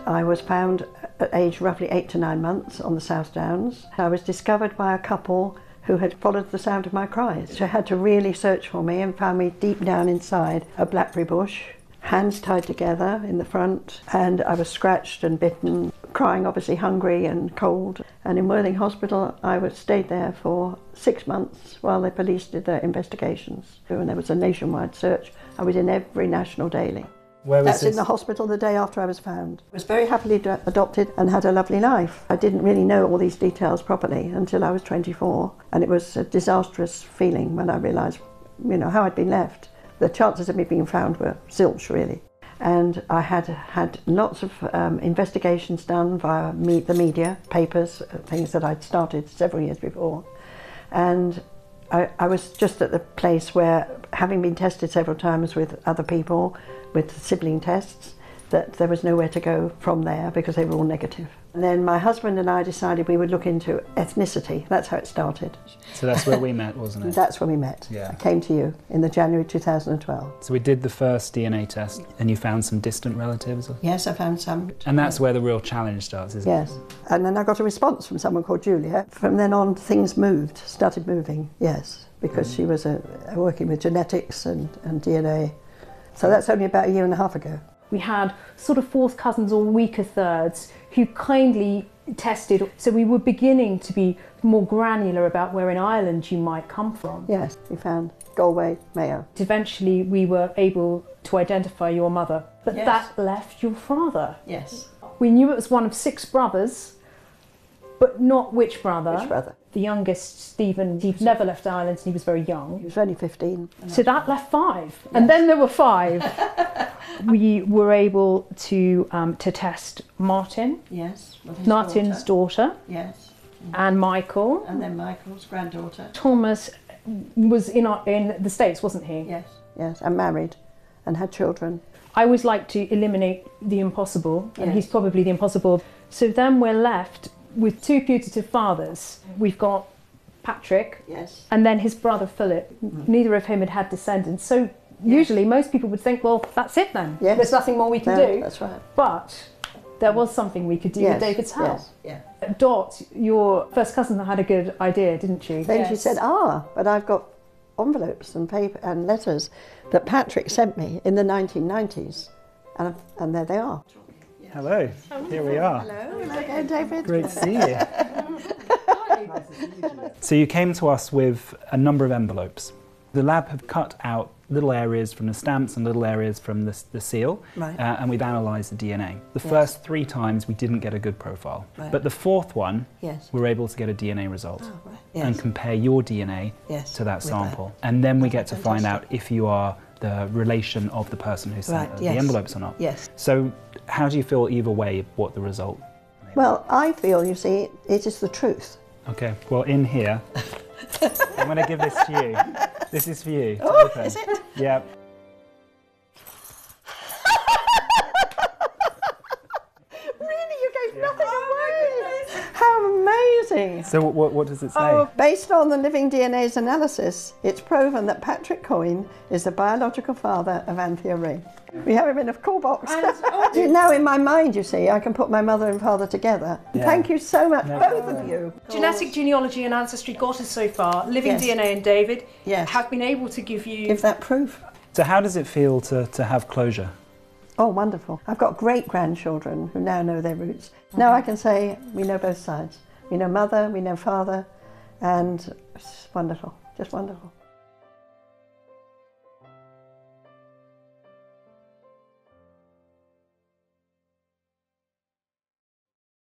I was found at age roughly 8 to 9 months on the South Downs. I was discovered by a couple who had followed the sound of my cries. They had to really search for me and found me deep down inside a blackberry bush, hands tied together in the front, and I was scratched and bitten, crying, obviously hungry and cold. And in Worthing Hospital, I stayed there for 6 months while the police did their investigations. And there was a nationwide search. I was in every national daily. Where was That's this? in the hospital the day after I was found. I was very happily adopted and had a lovely life. I didn't really know all these details properly until I was 24, and it was a disastrous feeling when I realised, how I'd been left. The chances of me being found were zilch, really. And I had lots of investigations done via the media, papers, things that I'd started several years before. And I was just at the place where, having been tested several times with other people, with sibling tests, that there was nowhere to go from there because they were all negative. And then my husband and I decided we would look into ethnicity. That's how it started. So that's where we met, wasn't it? That's when we met. Yeah. I came to you in the January 2012. So we did the first DNA test and you found some distant relatives? Yes, I found some. And that's where the real challenge starts, isn't it? Yes. And then I got a response from someone called Julia. From then on, things started moving, yes, because she was working with genetics and DNA. So that's only about 1.5 years ago. We had sort of fourth cousins or weaker thirds who kindly tested, so we were beginning to be more granular about where in Ireland you might come from. Yes, we found Galway, Mayo. Eventually we were able to identify your mother, but Yes. that left your father. Yes. We knew it was one of 6 brothers, but not which brother. Which brother? The youngest, Stephen, he'd never left Ireland and he was very young. He was only 15. So that left 5, and then there were 5. We were able to test Martin, Yes. Martin's daughter, Yes. and Michael. And then Michael's granddaughter. Thomas was in the States, wasn't he? Yes. Yes, and married and had children. I always like to eliminate the impossible, and Yes. he's probably the impossible. So then we're left with 2 putative fathers. We've got Patrick, Yes. and then his brother Philip. Neither of him had descendants. So usually most people would think, well, that's it then. Yes. There's nothing more we can No, do. that's right. But there was something we could do with David's help. Yes. Dot, your first cousin, had a good idea, didn't she? Then she said, but I've got envelopes and paper and letters that Patrick sent me in the 1990s. And there they are. Hello, here we are. Hello again, David. Great to see you. So you came to us with a number of envelopes. The lab have cut out little areas from the stamps and little areas from the seal, Right. And we've analysed the DNA. The Yes. first 3 times we didn't get a good profile, Right. but the 4th one Yes. we were able to get a DNA result Right. and Yes. compare your DNA Yes, to that with sample. And then we get to find out Fantastic. if you are the relation of the person who sent Right, the yes. envelopes or not. Yes. So how do you feel either way what the result? Well, I feel, you see, it is the truth. Okay, well in here, I'm going to give this to you. This is for you. to Oh, open. is it? Yeah. Really, you gave nothing away. How amazing. So what does it say? Oh, based on the living DNA's analysis, it's proven that Patrick Coyne is the biological father of Anthea Ring. We have him in a call box. Now in my mind, you see, I can put my mother and father together. Yeah. Thank you so much, No both problem. of you. Genetic genealogy and ancestry got us so far. Living Yes. DNA and David Yes. have been able to give you... Give that proof. So how does it feel to have closure? Oh, wonderful. I've got great-grandchildren who now know their roots. Now I can say we know both sides. We know mother, we know father, and it's wonderful, just wonderful.